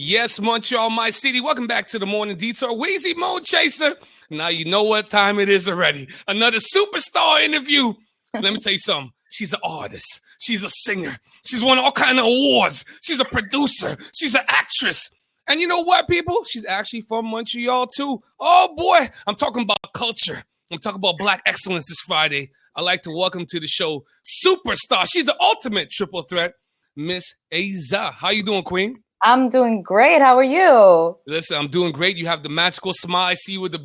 Yes, Montreal, my city. Welcome back to the Morning Detour. Wheezy Moon Chaser. Now you know what time it is already. Another superstar interview. Let me tell you something. She's an artist. She's a singer. She's won all kind of awards. She's a producer. She's an actress. And you know what, people? She's actually from Montreal, too. Oh, boy. I'm talking about culture. I'm talking about Black excellence this Friday. I'd like to welcome to the show superstar. She's the ultimate triple threat, Miss Aiza. How you doing, Queen? I'm doing great. How are you? Listen, I'm doing great. You have the magical smile. I see you with the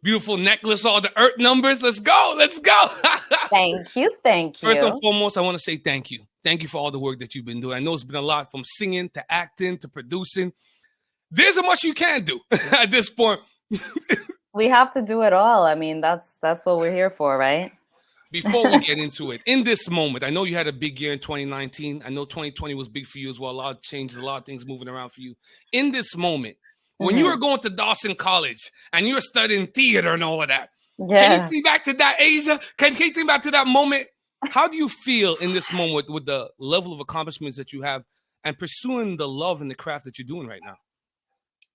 beautiful necklace, all the earth numbers. Let's go. Let's go. Thank you. Thank you. First and foremost, I want to say thank you. Thank you for all the work that you've been doing. I know it's been a lot, from singing to acting to producing. There's so much you can do at this point. We have to do it all. I mean, that's what we're here for, right? Before we get into it, in this moment, I know you had a big year in 2019. I know 2020 was big for you as well. A lot of changes, a lot of things moving around for you. In this moment, when you were going to Dawson College and you were studying theater and all of that, can you think back to that, Asia? Can you think back to that moment? How do you feel in this moment with the level of accomplishments that you have and pursuing the love and the craft that you're doing right now?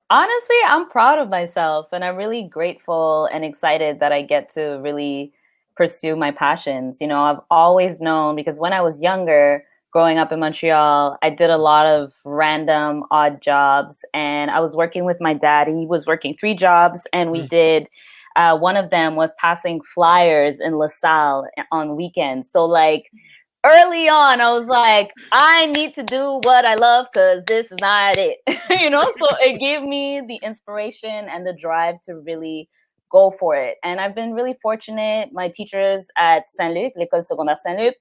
Honestly, I'm proud of myself, and I'm really grateful and excited that I get to really pursue my passions. You know, I've always known, because when I was younger, growing up in Montreal, I did a lot of random odd jobs, and I was working with my dad. He was working 3 jobs, and we did one of them was passing flyers in LaSalle on weekends. So like early on, I was like, I need to do what I love because this is not it. You know, so it gave me the inspiration and the drive to really go for it. And I've been really fortunate. My teachers at Saint-Luc, l'École Secondaire Saint-Luc,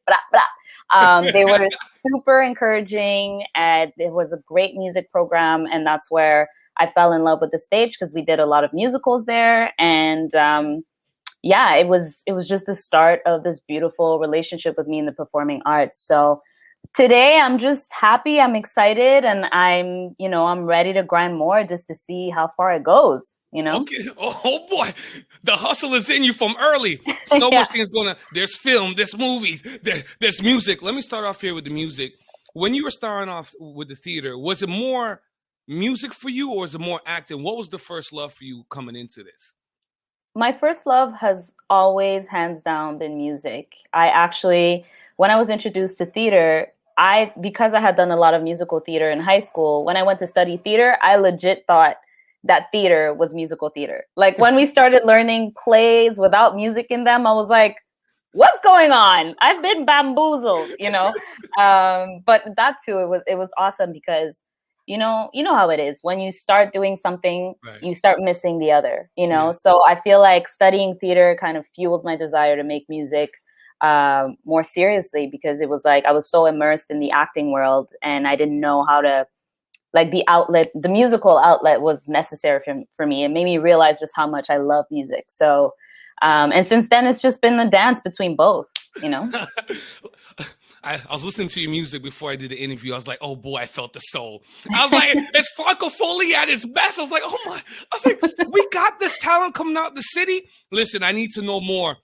they were super encouraging. And it was a great music program. And that's where I fell in love with the stage, because we did a lot of musicals there. And it was just the start of this beautiful relationship with me in the performing arts. So today I'm just happy, I'm excited, and I'm ready to grind more just to see how far it goes. You know? Okay. Oh boy, the hustle is in you from early. So much things going on. There's film, there's movies, there's music. Let me start off here with the music. When you were starting off with the theater, was it more music for you, or was it more acting? What was the first love for you coming into this? My first love has always, hands down, been music. I actually, when I was introduced to theater, because I had done a lot of musical theater in high school, when I went to study theater, I legit thought that theater was musical theater. Like when we started learning plays without music in them, I was like, what's going on? I've been bamboozled, you know? But that too, it was awesome, because you know how it is. When you start doing something, you start missing the other, you know? Yeah. So I feel like studying theater kind of fueled my desire to make music more seriously, because it was like I was so immersed in the acting world and I didn't know how to, like, the musical outlet was necessary for me. It made me realize just how much I love music. So, and since then, it's just been a dance between both, you know? I was listening to your music before I did the interview. I was like, oh boy, I felt the soul. I was like, it's Franco Foley at its best. I was like, oh my, I was like, we got this talent coming out the city. Listen, I need to know more.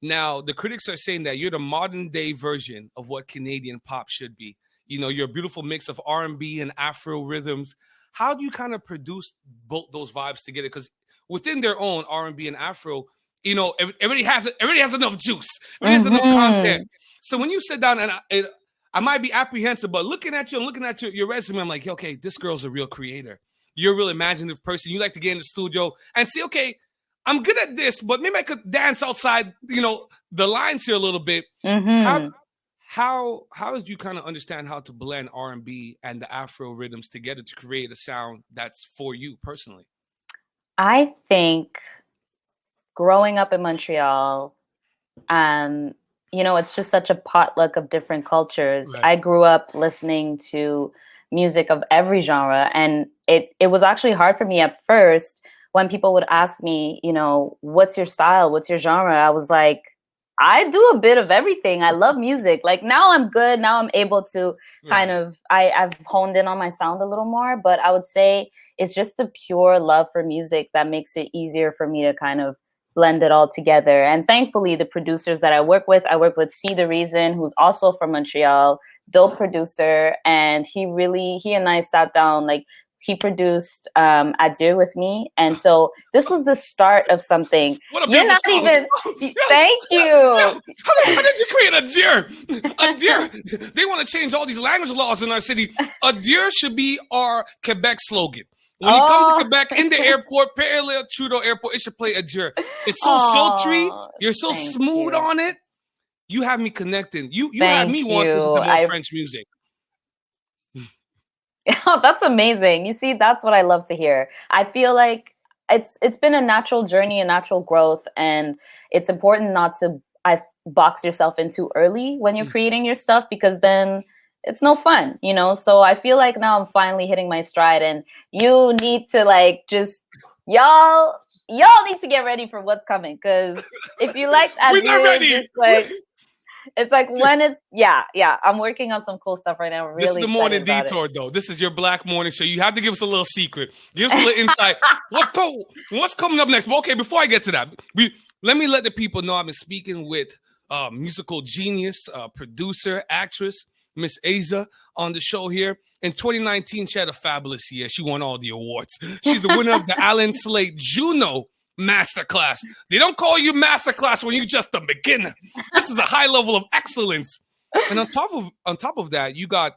Now, the critics are saying that you're the modern day version of what Canadian pop should be. You know, you're a beautiful mix of R&B and Afro rhythms. How do you kind of produce both those vibes together? Because within their own R&B and Afro, you know, everybody has enough juice. Everybody has enough content. So when you sit down, and I might be apprehensive, but looking at you and looking at your resume, I'm like, okay, this girl's a real creator. You're a real imaginative person. You like to get in the studio and see, okay, I'm good at this, but maybe I could dance outside, you know, the lines here a little bit. How did you kind of understand how to blend R&B and the Afro rhythms together to create a sound that's for you personally? I think growing up in Montreal, you know, it's just such a potluck of different cultures. Right. I grew up listening to music of every genre, and it was actually hard for me at first when people would ask me, you know, what's your style? What's your genre? I was like, I do a bit of everything. I love music. Like now I'm good. Now I'm able to kind of, I've honed in on my sound a little more, but I would say it's just the pure love for music that makes it easier for me to kind of blend it all together. And thankfully the producers that I work with C. The Reason, who's also from Montreal, dope producer, and he and I sat down, like he produced Adieu with me, and so this was the start of something. What a You're beautiful not song. even. Thank you. Yeah. How did you create a deer? A deer. They want to change all these language laws in our city. A deer should be our Quebec slogan. When you come to Quebec in the airport, Pierre Trudeau Airport, it should play a deer. It's so sultry. You're so smooth on it. You have me connecting. You have me want to listen to more French music. Oh, that's amazing. You see, that's what I love to hear. I feel like it's been a natural journey, a natural growth, and it's important not to box yourself in too early when you're creating your stuff, because then it's no fun, you know? So I feel like now I'm finally hitting my stride, and you need to like just y'all need to get ready for what's coming, because if you like we're not ready. It's like when it's I'm working on some cool stuff right now. Really, this is the morning detour, though. This is your Black morning show. You have to give us a little secret. Give us a little insight. What's coming up next? Well, okay, before I get to that, let me let the people know I've been speaking with musical genius, producer, actress, Miss Aiza, on the show here. In 2019, she had a fabulous year. She won all the awards. She's the winner of the Alan Slade Juno Masterclass. They don't call you Masterclass when you're just a beginner. This is a high level of excellence. And on top of that, you got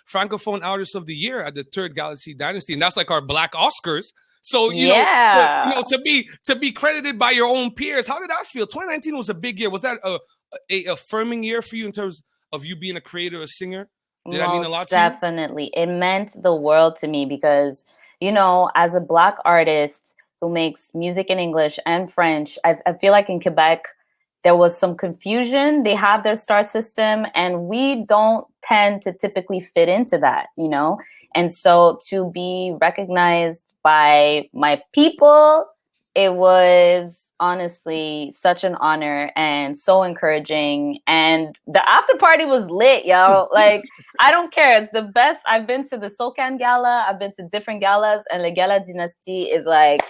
Francophone Artist of the Year at the Third Galaxy Dynasty, and that's like our Black Oscars. So you know, to be credited by your own peers. How did that feel? 2019 was a big year. Was that a affirming year for you in terms of you being a creator, a singer? Did that mean a lot to you? Definitely. It meant the world to me, because, you know, as a Black artist who makes music in English and French, I feel like in Quebec, there was some confusion. They have their star system, and we don't tend to typically fit into that, you know? And so to be recognized by my people, it was honestly such an honor and so encouraging. And the after party was lit, yo. Like, I don't care. It's the best. I've been to the SoCan Gala. I've been to different galas, and the Gala Dynasty is like,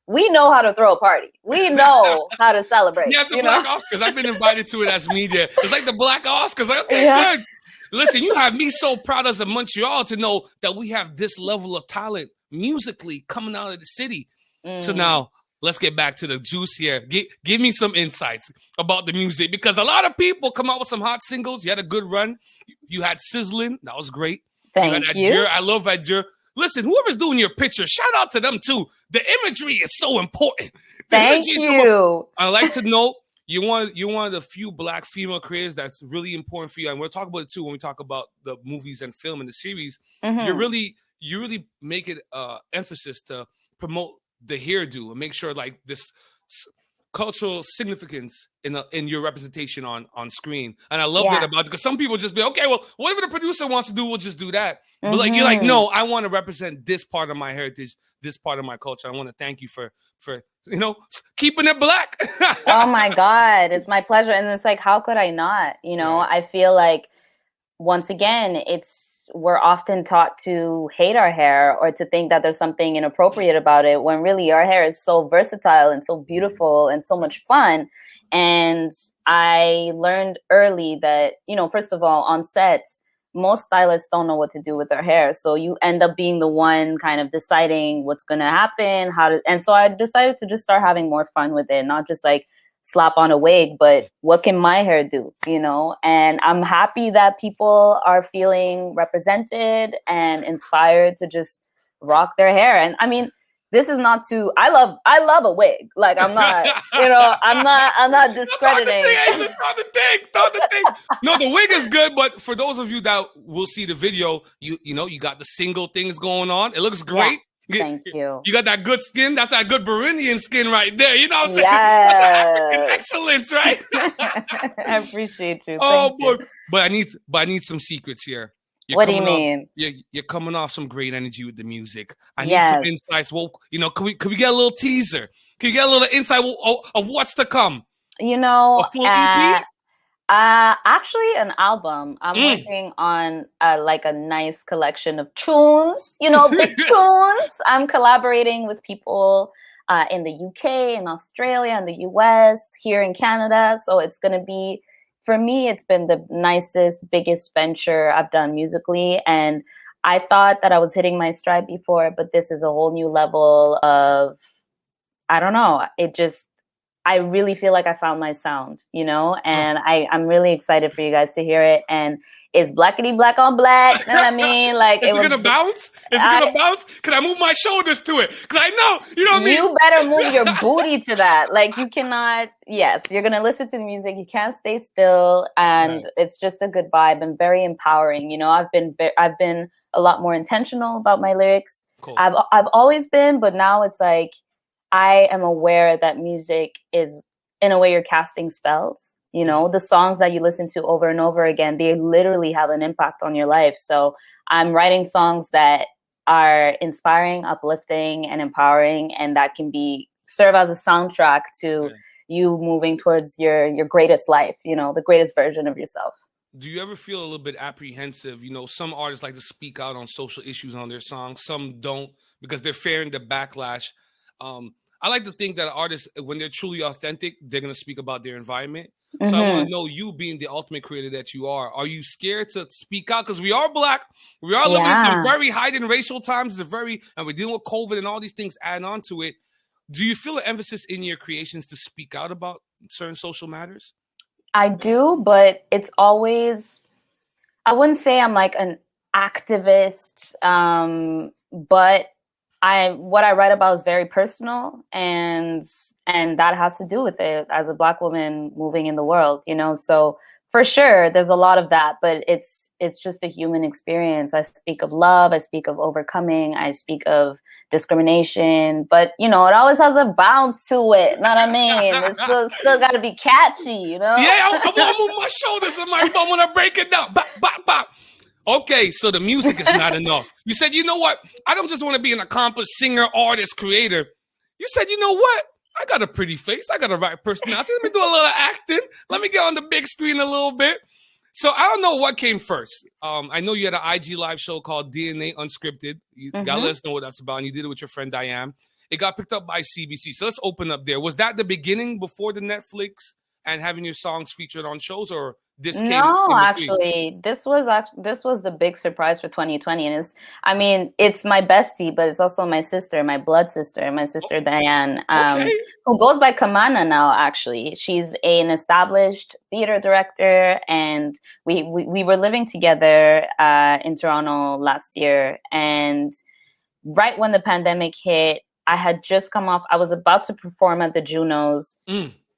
we know how to throw a party. We know how to celebrate. Yeah, it's the Black Oscars. I've been invited to it as media. It's like the Black Oscars. Like, okay, good. Listen, you have me so proud as a Montreal to know that we have this level of talent musically coming out of the city. So now let's get back to the juice here. Give me some insights about the music, because a lot of people come out with some hot singles. You had a good run. You had Sizzling. That was great. Thank you. I love Adieu. Listen, whoever's doing your picture, shout out to them too. The imagery is so important. Thank you. I like to know you're one of the few Black female creators that's really important for you. And we'll talk about it too when we talk about the movies and film and the series. You really make it emphasis to promote the hairdo and make sure like this cultural significance in your representation on screen. And I love that about it, because some people just be, okay, well, whatever the producer wants to do, we'll just do that. But like, you're like, no, I want to represent this part of my heritage, this part of my culture. I want to thank you for you know, keeping it Black. Oh my God, it's my pleasure. And it's like, how could I not? You know, I feel like, once again, we're often taught to hate our hair or to think that there's something inappropriate about it, when really our hair is so versatile and so beautiful and so much fun. And I learned early that, you know, first of all, on sets, most stylists don't know what to do with their hair. So you end up being the one kind of deciding what's going to happen, and so I decided to just start having more fun with it, not just like slap on a wig, but what can my hair do, you know? And I'm happy that people are feeling represented and inspired to just rock their hair. And I mean, this is not to, I love a wig. Like, I'm not, you know, I'm not discrediting. Not the thing. No, the wig is good, but for those of you that will see the video, you know, you got the single things going on. It looks great. Yeah. Thank you. You got that good skin. That's that good Burundian skin right there. You know what I'm saying? That's African excellence, right? I appreciate you. Oh boy, but I need some secrets here. What do you mean? You're coming off some great energy with the music. I need some insights. Well, you know, can we get a little teaser? Can you get a little insight of what's to come? You know, a full EP? Actually, an album. I'm working on like a nice collection of tunes, you know, big tunes. I'm collaborating with people in the UK, in Australia, in the US, here in Canada. So it's going to be for me, it's been the nicest, biggest venture I've done musically. And I thought that I was hitting my stride before, but this is a whole new level of, I don't know. I really feel like I found my sound, and I'm really excited for you guys to hear it. And it's blackity black on black. You know what I mean? Like, is it gonna bounce? Is it gonna bounce? Can I move my shoulders to it? Cause I know, you know what I mean? You better move your booty to that. Like, you cannot, yes, you're gonna listen to the music. You can't stay still. And it's just a good vibe and very empowering. I've been a lot more intentional about my lyrics. Cool. I've always been, but now it's like, I am aware that music is, in a way, you're casting spells. The songs that you listen to over and over again, they literally have an impact on your life. So I'm writing songs that are inspiring, uplifting, and empowering, and that can serve as a soundtrack to you moving towards your greatest life, the greatest version of yourself. Do you ever feel a little bit apprehensive? Some artists like to speak out on social issues on their songs. Some don't because they're fearing the backlash. I like to think that artists, when they're truly authentic, they're going to speak about their environment. Mm-hmm. So I want to know, you being the ultimate creator that you are you scared to speak out? Because we are Black. We are living in some very heightened racial times. And we're dealing with COVID and all these things add on to it. Do you feel an emphasis in your creations to speak out about certain social matters? I do, but it's always, I wouldn't say I'm like an activist, but what I write about is very personal, and that has to do with it as a Black woman moving in the world, so for sure there's a lot of that, but it's just a human experience. I speak of love, I speak of overcoming, I speak of discrimination, but it always has a bounce to it. Know what I mean? It's still got to be catchy, Yeah, I want to move my shoulders and my bum when I break it down. Bop, bop, bop. Okay, so the music is not enough. You said, you know what? I don't just want to be an accomplished singer, artist, creator. You said, you know what? I got a pretty face. I got a right personality. Let me do a little acting. Let me get on the big screen a little bit. So I don't know what came first. I know you had an IG live show called DNA Unscripted. You gotta let us know what that's about. And you did it with your friend Diane. It got picked up by CBC. So let's open up there. Was that the beginning before the Netflix and having your songs featured on shows, or this came? No, actually, this was the big surprise for 2020, and it's my bestie, but it's also my sister, my blood sister, my sister Diane, who goes by Kamana now. Actually, she's an established theater director, and we were living together in Toronto last year, and right when the pandemic hit, I had just come off. I was about to perform at the Junos.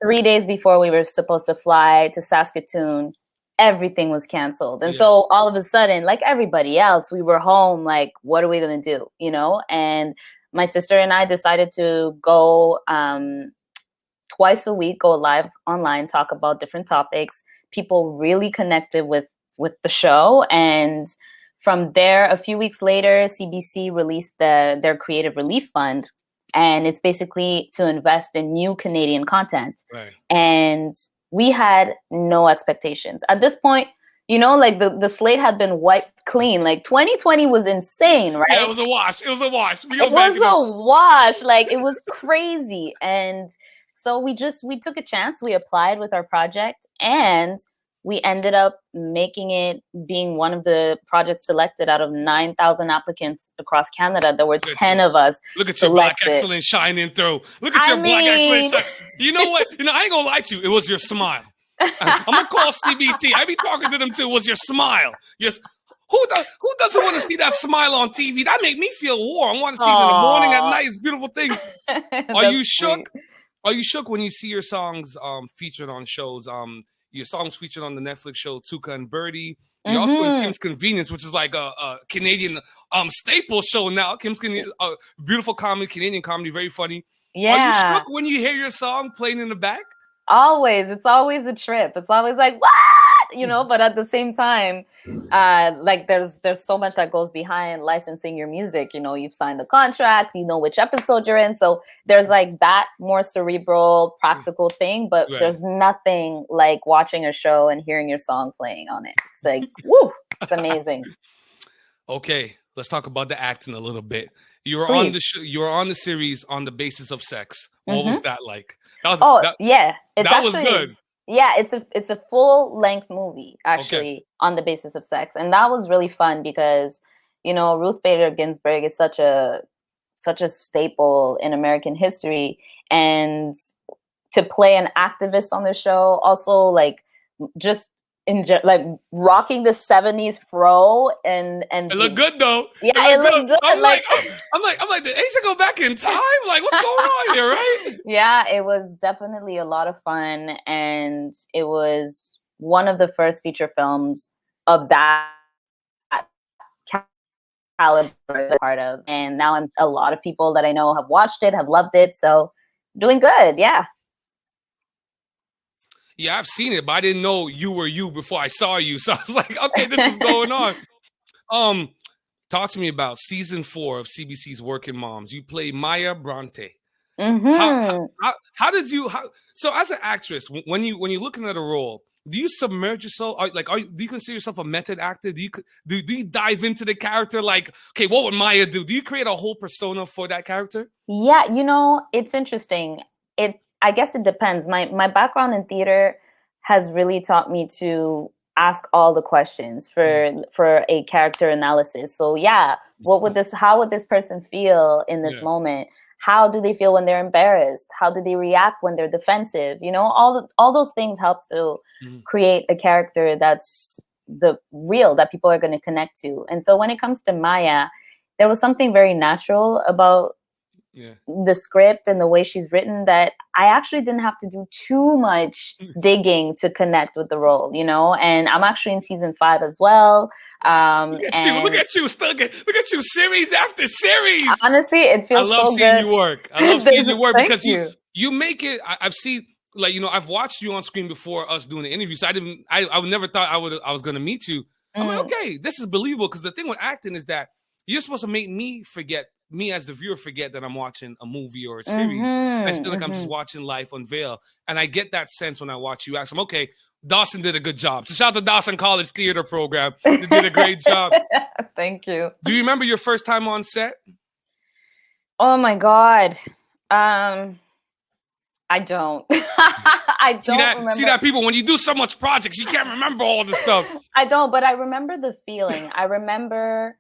3 days before we were supposed to fly to Saskatoon, everything was canceled. And so all of a sudden, like everybody else, we were home, like, what are we going to do? And my sister and I decided to go twice a week, go live online, talk about different topics. People really connected with the show. And from there, a few weeks later, CBC released their Creative Relief Fund. And it's basically to invest in new Canadian content. Right. And we had no expectations. At this point, like the slate had been wiped clean. Like 2020 was insane, right? Yeah, it was a wash. It was a wash. It was a wash. Like, it was crazy. And so we took a chance. We applied with our project, and we ended up making it being one of the projects selected out of 9,000 applicants across Canada. There were 10 of us. Look at your Black excellence shining through. Look at your Black excellence. You know what? I ain't gonna lie to you. It was your smile. I'm gonna call CBC. I be talking to them too. It was your smile. Yes. Who doesn't want to see that smile on TV? That make me feel warm. I want to see it in the morning, at night. It's beautiful things. Are you shook? Are you shook when you see your songs featured on shows? Your songs featured on the Netflix show Tuka and Birdie. You're also in Kim's Convenience, which is like a Canadian staple show now. Kim's Convenience, beautiful comedy, Canadian comedy, very funny. Yeah. Are you shook when you hear your song playing in the back? Always. It's always a trip. It's always like, what? But at the same time, like there's so much that goes behind licensing your music. You've signed the contract, which episode you're in. So there's like that more cerebral, practical thing, but there's nothing like watching a show and hearing your song playing on it. It's like, woo, it's amazing. Okay, let's talk about the acting a little bit. You were on the you were on the series On the Basis of Sex. What was that like? That was good. Yeah, it's a full length movie Okay. actually on the basis of sex, and that was really fun because Ruth Bader Ginsburg is such a staple in American history, and to play an activist on the show, also like just like rocking the 70s fro and It looked good though. yeah, It it looked good. looked good. Like I'm like, did Asa go back in time? Like, what's going on here, right? yeah, it was definitely a lot of fun, and it was one of the first feature films of that caliber part of. And now a lot of people that I know have watched it, have loved it, so doing good. Yeah. Yeah, I've seen it, but I didn't know you were you before I saw you. So I was like, okay, this is going on. Um, Talk to me about season 4 of CBC's Working Moms. You play Maya Bronte. Mm-hmm. How did you so as an actress when you're looking at a role, do you submerge yourself? Do you consider yourself a method actor? Do you dive into the character? Like, okay, what would Maya do? Do you create a whole persona for that character? Yeah, it's interesting. I guess it depends. My background in theater has really taught me to ask all the questions for a character analysis. So yeah, how would this person feel in this Yeah. moment? How do they feel when they're embarrassed? How do they react when they're defensive? All those things help to create a character that's the real that people are going to connect to. And so when it comes to Maya, there was something very natural about the script and the way she's written that I actually didn't have to do too much digging to connect with the role, and I'm actually in season 5 as well. Look at you, look at you, series after series. Honestly, it feels so good. I love seeing you work because you. You make it. I've seen, like, I've watched you on screen before us doing the interview, so I never thought I was going to meet you. I'm like, okay, this is believable, because the thing with acting is that you're supposed to make me as the viewer forget that I'm watching a movie or a series. I still like I'm just watching life unveil. And I get that sense when I watch you act. I'm okay, Dawson did a good job. So shout out to Dawson College Theater Program. They did a great job. Thank you. Do you remember your first time on set? Oh my God. I don't. I don't remember. See that, people, when you do so much projects, you can't remember all the stuff. I don't, but I remember the feeling. I remember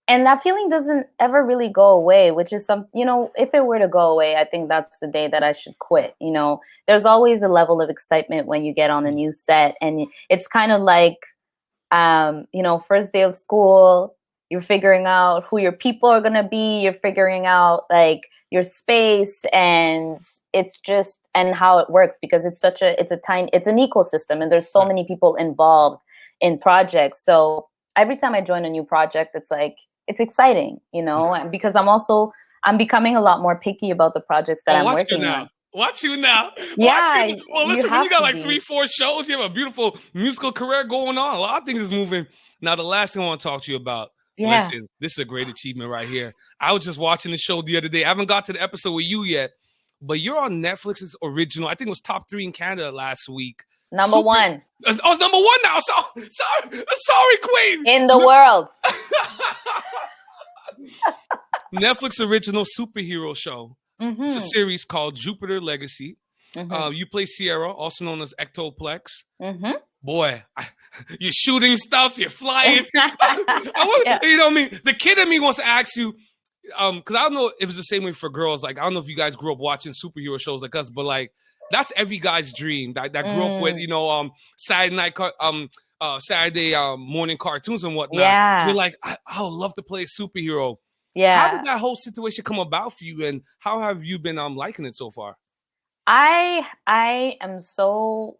and that feeling doesn't ever really go away, which is if it were to go away, I think that's the day that I should quit. There's always a level of excitement when you get on a new set, and it's kind of like, first day of school, you're figuring out who your people are going to be. You're figuring out like your space, and it's just, and how it works, because it's an ecosystem, and there's so many people involved in projects. So every time I join a new project, it's like, it's exciting, because I'm becoming a lot more picky about the projects that I'm working on. Watch you now. Yeah. Well, listen, when you got like 3-4 shows, you have a beautiful musical career going on. A lot of things is moving. Now, the last thing I want to talk to you about, listen, this is a great achievement right here. I was just watching the show the other day. I haven't got to the episode with you yet, but you're on Netflix's original. I think it was top 3 in Canada last week. Number 1. Oh, it's number 1 now. Sorry, Queen. In the world. Netflix original superhero show. It's a series called Jupiter Legacy. You play Sierra, also known as Ectoplex. Boy, you're shooting stuff. You're flying. You know what I mean? The kid in me wants to ask you, because I don't know if it's the same way for girls. Like, I don't know if you guys grew up watching superhero shows like us, but like, that's every guy's dream that grew up with, Saturday morning cartoons and whatnot. Yeah. You're like, I would love to play a superhero. Yeah. How did that whole situation come about for you, and how have you been liking it so far? I am so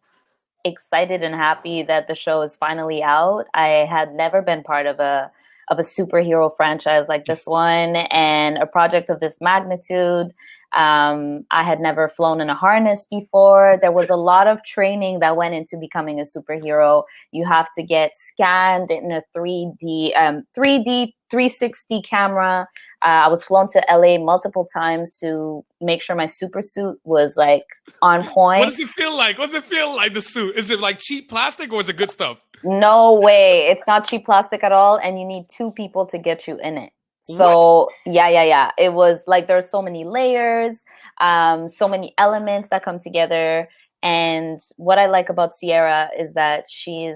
excited and happy that the show is finally out. I had never been part of a superhero franchise like this one, and a project of this magnitude. I had never flown in a harness before. There was a lot of training that went into becoming a superhero. You have to get scanned in a 3D 360 camera. I was flown to LA multiple times to make sure my super suit was like on point. What does it feel like? What does it feel like, the suit? Is it like cheap plastic, or is it good stuff? No way. It's not cheap plastic at all. And you need 2 people to get you in it. So yeah. It was like, there's so many layers, so many elements that come together. And what I like about Sierra is that she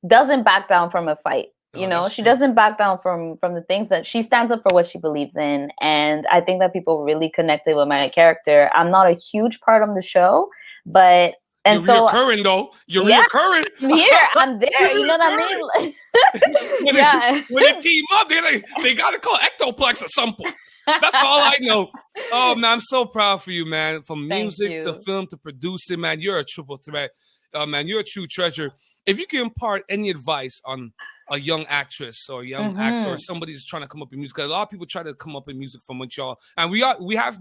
doesn't back down from a fight. You Oh, know, that's she true. doesn't back down from the things that she stands up for what she believes in. And I think that people really connected with my character. I'm not a huge part of the show, but You're and so reoccurring though. You're yeah, reoccurring. I'm here, I'm You're there. You know what I reoccurring. mean? when, Yeah. when they team up, they got to call Ectoplex at some point. That's all I know. Oh man, I'm so proud for you, man. From Thank music to you. film to producing, man, you're a triple threat. Man, you're a true treasure. If you can impart any advice on a young actress or a young actor or Hmm. somebody who's trying to come up in music, 'cause a lot of people try to come up in music from Montreal, and we have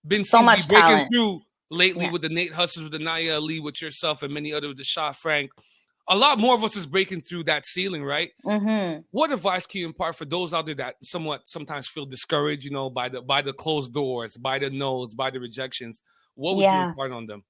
been So seen to be much breaking talent. through lately Yeah. with the Nate Hustlers, with the Naya Ali, with yourself, and many other with the Shah Frank. A lot more of us is breaking through that ceiling, right? Hmm. What advice can you impart for those out there that sometimes feel discouraged, by the closed doors, by the no's, by the rejections? What would you Yeah. impart on them?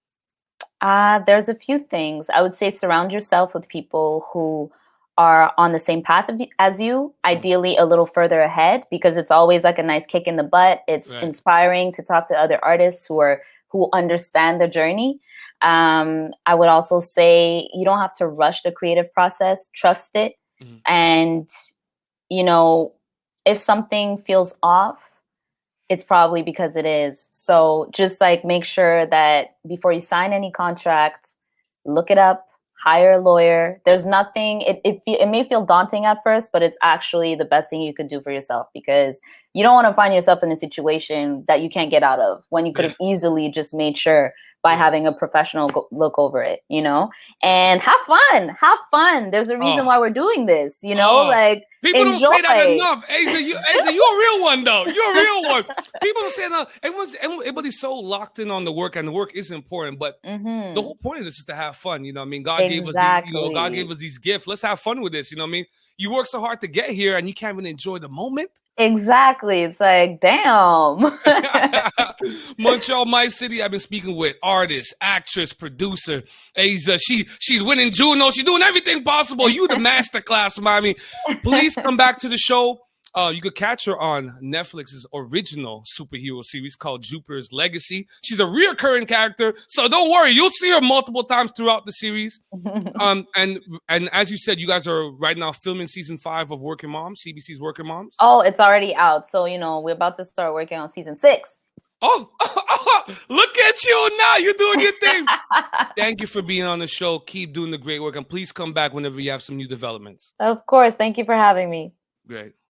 There's a few things. I would say surround yourself with people who are on the same path as you, Mm, ideally a little further ahead, because it's always like a nice kick in the butt. It's right. inspiring to talk to other artists who understand the journey. I would also say you don't have to rush the creative process. Trust it, Mhm. and you know, if something feels off, it's probably because it is. So just like make sure that before you sign any contract, look it up, hire a lawyer. There's nothing, it may feel daunting at first, but it's actually the best thing you could do for yourself, because you don't want to find yourself in a situation that you can't get out of when you could Yeah, have easily just made sure by yeah. having a professional look over it, and have fun. Have fun. There's a reason Oh, why we're doing this, oh. like People don't say that enjoy. enough. Asia, you're a real one though. You're a real one. People don't say that. Everybody's so locked in on the work, and the work is important, but the Hmm. whole point of this is to have fun. You know what I mean? God gave us God gave Exactly. us these gifts. Let's have fun with this. You know what I mean? You work so hard to get here and you can't even enjoy the moment. Exactly. It's like, damn. Montreal, my city. I've been speaking with artist, actress, producer, Aiza. She's winning Juno. She's doing everything possible. You the masterclass, mommy. Please come back to the show. You could catch her on Netflix's original superhero series called Jupiter's Legacy. She's a reoccurring character, so don't worry. You'll see her multiple times throughout the series. And as you said, you guys are right now filming season 5 of Working Moms, CBC's Working Moms. Oh, it's already out. So, we're about to start working on season 6. Oh, look at you now. You're doing your thing. Thank you for being on the show. Keep doing the great work. And please come back whenever you have some new developments. Of course. Thank you for having me. Great.